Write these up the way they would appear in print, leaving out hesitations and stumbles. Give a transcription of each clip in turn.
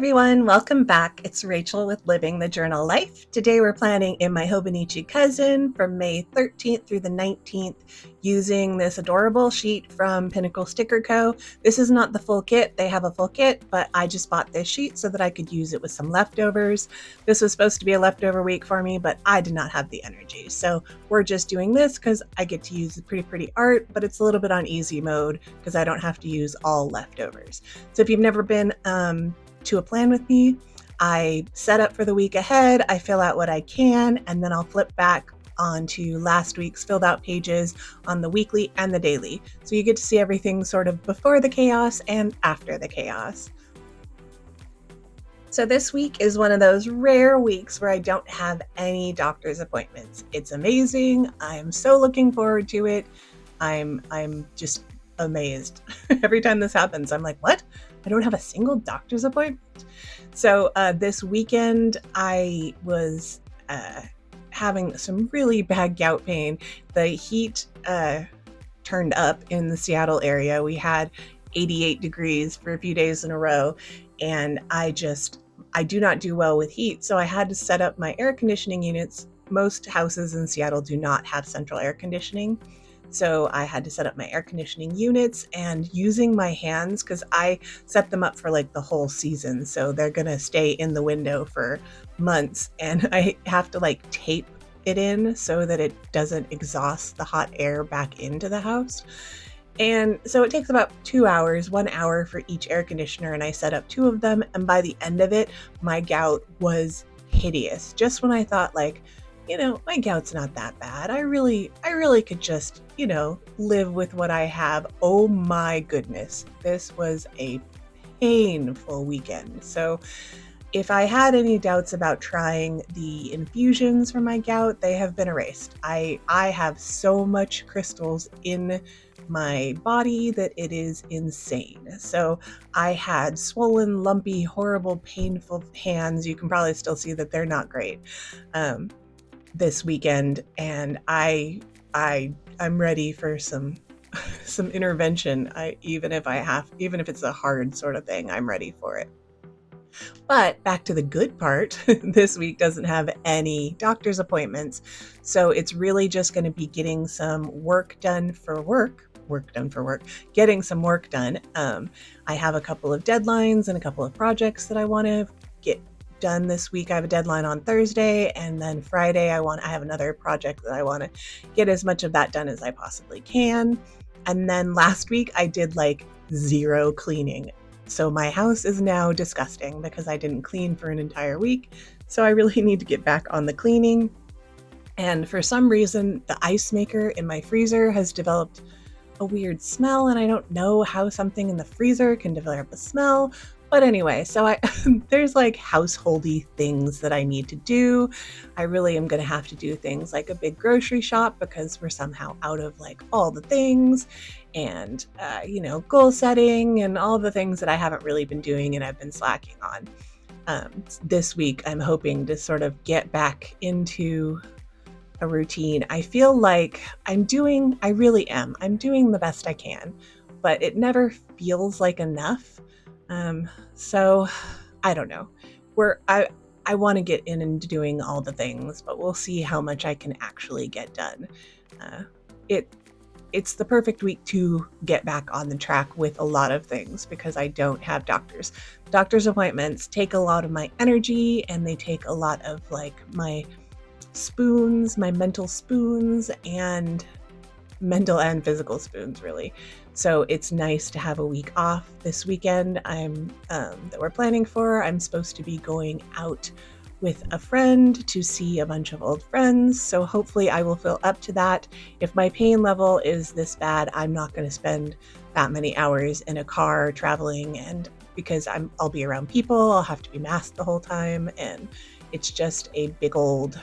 everyone, welcome back. It's Rachel with Living the Journal Life. Today we're planning in my Hobonichi Cousin from May 13th through the 19th using this adorable sheet from Pinnacle Sticker Co. This is not the full kit. They have a full kit, but I just bought this sheet so that I could use it with some leftovers. This was supposed to be a leftover week for me, but I did not have the energy. So we're just doing this because I get to use the pretty art, but it's a little bit on easy mode because I don't have to use all leftovers. So if you've never been to a plan with me, I set up for the week ahead, I fill out what I can, and then I'll flip back onto last week's filled out pages on the weekly and the daily. So you get to see everything sort of before the chaos and after the chaos. So this week is one of those rare weeks where I don't have any doctor's appointments. It's amazing. I'm so looking forward to it. I'm just amazed. Every time this happens, I'm like, what? I don't have a single doctor's appointment. So this weekend, I was having some really bad gout pain. The heat turned up in the Seattle area. We had 88 degrees for a few days in a row, and I do not do well with heat. So I had to set up my air conditioning units. Most houses in Seattle do not have central air conditioning. So I had to set up my air conditioning units, and using my hands, because I set them up for like the whole season. So they're going to stay in the window for months, and I have to like tape it in so that it doesn't exhaust the hot air back into the house. And so it takes about 2 hours, 1 hour for each air conditioner. And I set up 2 of them. And by the end of it, my gout was hideous. Just when I thought like, my gout's not that bad. I really could just, live with what I have. Oh my goodness. This was a painful weekend. So if I had any doubts about trying the infusions for my gout, they have been erased. I have so much crystals in my body that it is insane. So I had swollen, lumpy, horrible, painful hands. You can probably still see that they're not great. This weekend, and I'm ready for some intervention. Even if it's a hard sort of thing, I'm ready for it. But back to the good part, this week doesn't have any doctor's appointments, so it's really just going to be getting some work done for work, getting some work done. I have a couple of deadlines and a couple of projects that I want to get done this week. I have a deadline on Thursday, and then Friday I have another project that I want to get as much of that done as I possibly can. And then last week I did like 0 cleaning. So my house is now disgusting because I didn't clean for an entire week. So I really need to get back on the cleaning. And for some reason, the ice maker in my freezer has developed a weird smell, and I don't know how something in the freezer can develop a smell. But anyway, so there's like householdy things that I need to do. I really am going to have to do things like a big grocery shop because we're somehow out of like all the things, and goal setting and all the things that I haven't really been doing and I've been slacking on. This week, I'm hoping to sort of get back into a routine. I feel like I'm doing the best I can, but it never feels like enough. So I don't know. I want to get in and doing all the things, but we'll see how much I can actually get done. It's the perfect week to get back on the track with a lot of things because I don't have doctors. Doctor's appointments take a lot of my energy, and they take a lot of like my mental spoons, and mental and physical spoons, really. So it's nice to have a week off this weekend. That we're planning for. I'm supposed to be going out with a friend to see a bunch of old friends. So hopefully I will feel up to that. If my pain level is this bad, I'm not going to spend that many hours in a car traveling, and because I'll be around people, I'll have to be masked the whole time, and it's just a big old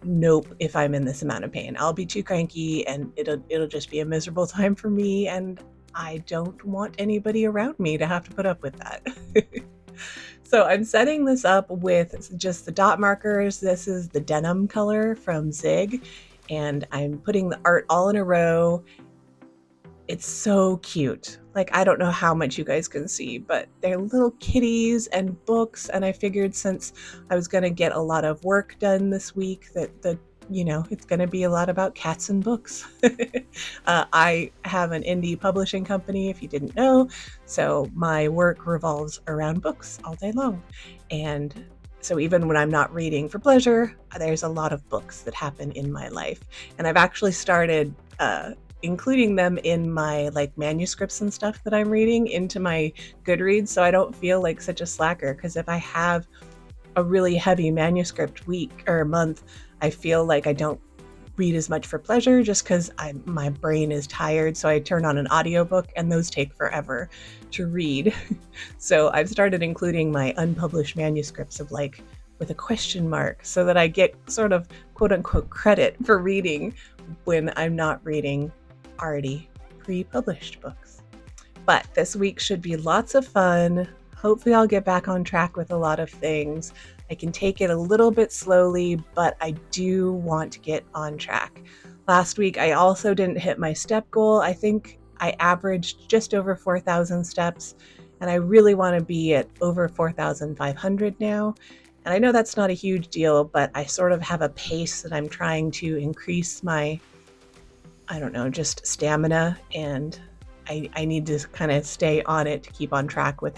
nope. If I'm in this amount of pain, I'll be too cranky, and it'll just be a miserable time for me, and I don't want anybody around me to have to put up with that. So I'm setting this up with just the dot markers. This is the denim color from Zig, and I'm putting the art all in a row. It's so cute. like, I don't know how much you guys can see, but they're little kitties and books. And I figured since I was going to get a lot of work done this week, it's going to be a lot about cats and books. I have an indie publishing company, if you didn't know. So my work revolves around books all day long. And so even when I'm not reading for pleasure, there's a lot of books that happen in my life. And I've actually started including them in my like manuscripts and stuff that I'm reading into my Goodreads, so I don't feel like such a slacker. Because if I have a really heavy manuscript week or month, I feel like I don't read as much for pleasure just because my brain is tired. So I turn on an audiobook and those take forever to read. So I've started including my unpublished manuscripts of like with a question mark so that I get sort of quote unquote credit for reading when I'm not reading already pre-published books. But this week should be lots of fun. Hopefully I'll get back on track with a lot of things. I can take it a little bit slowly, but I do want to get on track. Last week I also didn't hit my step goal. I think I averaged just over 4,000 steps, and I really want to be at over 4,500 now. And I know that's not a huge deal, but I sort of have a pace that I'm trying to increase my just stamina, and I need to kind of stay on it to keep on track with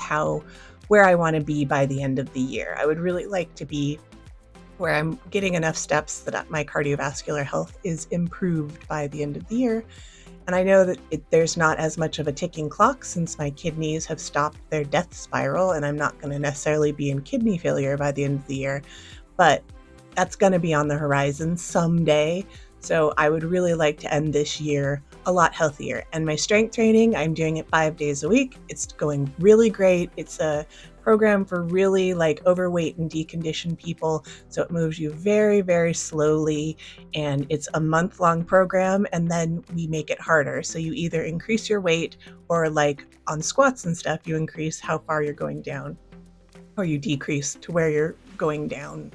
where I want to be by the end of the year. I would really like to be where I'm getting enough steps that my cardiovascular health is improved by the end of the year. And I know that there's not as much of a ticking clock since my kidneys have stopped their death spiral, and I'm not going to necessarily be in kidney failure by the end of the year, but that's going to be on the horizon someday. So I would really like to end this year a lot healthier. And my strength training, I'm doing it 5 days a week. It's going really great. It's a program for really like overweight and deconditioned people. So it moves you very, very slowly. And it's a month-long program. And then we make it harder. So you either increase your weight or like on squats and stuff, you increase how far you're going down, or you decrease to where you're going down.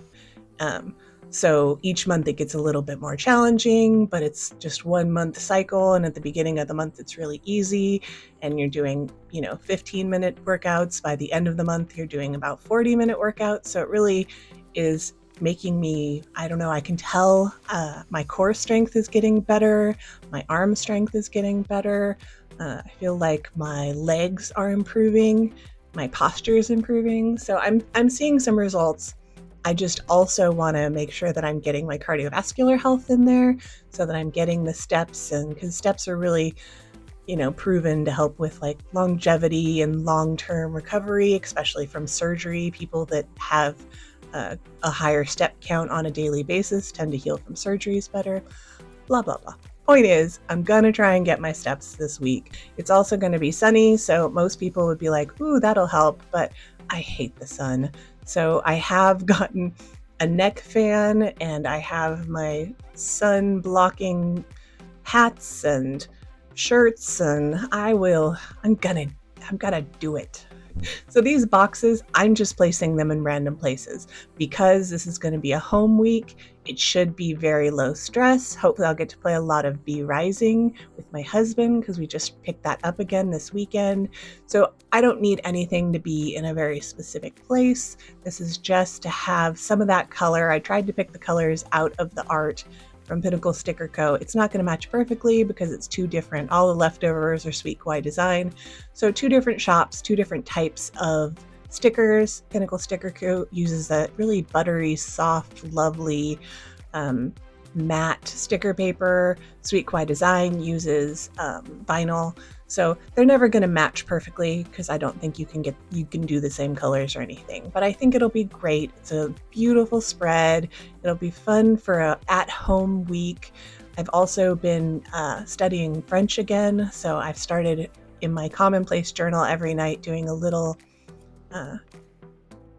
So each month it gets a little bit more challenging, but it's just 1 month cycle. And at the beginning of the month, it's really easy. And you're doing, 15-minute workouts. By the end of the month, you're doing about 40-minute workouts. So it really is making me, I can tell my core strength is getting better. My arm strength is getting better. I feel like my legs are improving. My posture is improving. So I'm seeing some results. I just also want to make sure that I'm getting my cardiovascular health in there so that I'm getting the steps, and because steps are really, proven to help with like longevity and long-term recovery, especially from surgery. People that have a higher step count on a daily basis tend to heal from surgeries better, blah, blah, blah. Point is, I'm going to try and get my steps this week. It's also going to be sunny, so most people would be like, ooh, that'll help, but I hate the sun. So I have gotten a neck fan, and I have my sun blocking hats and shirts, and I'm gonna do it. So these boxes, I'm just placing them in random places because this is going to be a home week. It should be very low stress. Hopefully I'll get to play a lot of Bee Rising with my husband because we just picked that up again this weekend. So I don't need anything to be in a very specific place. This is just to have some of that color. I tried to pick the colors out of the art from Pinnacle Sticker Co. It's not going to match perfectly because it's two different, all the leftovers are Sweet Kawaii Design. So 2 different shops, 2 different types of stickers. Pinnacle Sticker Co. uses that really buttery, soft, lovely, matte sticker paper. Sweet Kawaii Design uses vinyl. So they're never going to match perfectly because I don't think you can do the same colors or anything. But I think it'll be great. It's a beautiful spread. It'll be fun for a at-home week. I've also been studying French again. So I've started in my commonplace journal every night doing a little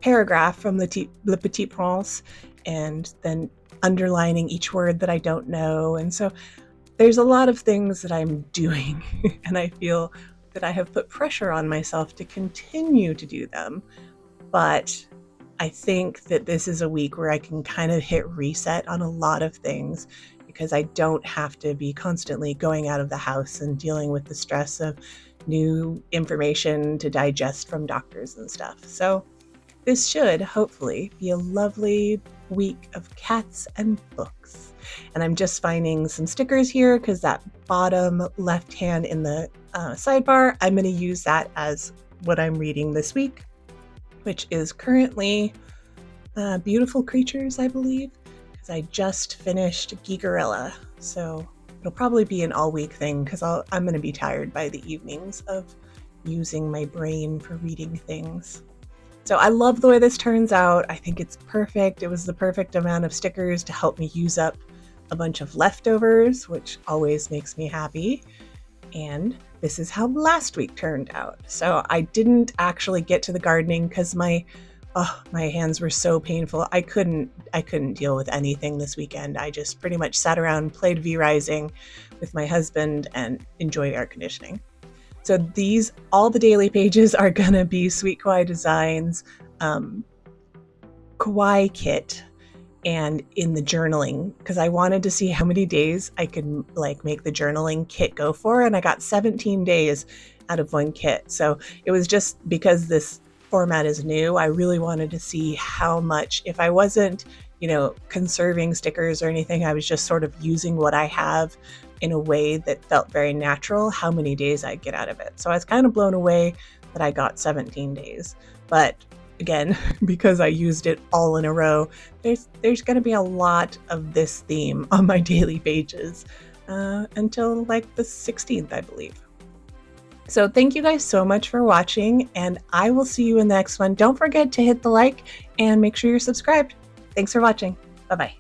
paragraph from Le Petit Prince, and then underlining each word that I don't know. And so there's a lot of things that I'm doing, and I feel that I have put pressure on myself to continue to do them. But I think that this is a week where I can kind of hit reset on a lot of things because I don't have to be constantly going out of the house and dealing with the stress of new information to digest from doctors and stuff. So this should hopefully be a lovely week of cats and books. And I'm just finding some stickers here because that bottom left hand in the sidebar, I'm going to use that as what I'm reading this week, which is currently Beautiful Creatures, I believe, because I just finished Gigarilla. So it'll probably be an all-week thing because I'm going to be tired by the evenings of using my brain for reading things. So I love the way this turns out. I think it's perfect. It was the perfect amount of stickers to help me use up a bunch of leftovers, which always makes me happy. And this is how last week turned out. So I didn't actually get to the gardening because my hands were so painful. I couldn't deal with anything this weekend. I just pretty much sat around, played V-Rising with my husband, and enjoyed air conditioning. So all the daily pages are gonna be Sweet Kawaii Designs Kawaii kit, and in the journaling, because I wanted to see how many days I could make the journaling kit go for, and I got 17 days out of one kit. So it was just because this format is new, I really wanted to see how much, if I wasn't, conserving stickers or anything, I was just sort of using what I have in a way that felt very natural, how many days I'd get out of it. So I was kind of blown away that I got 17 days. But again, because I used it all in a row, there's going to be a lot of this theme on my daily pages until the 16th, I believe. So thank you guys so much for watching, and I will see you in the next one. Don't forget to hit the like and make sure you're subscribed. Thanks for watching. Bye-bye.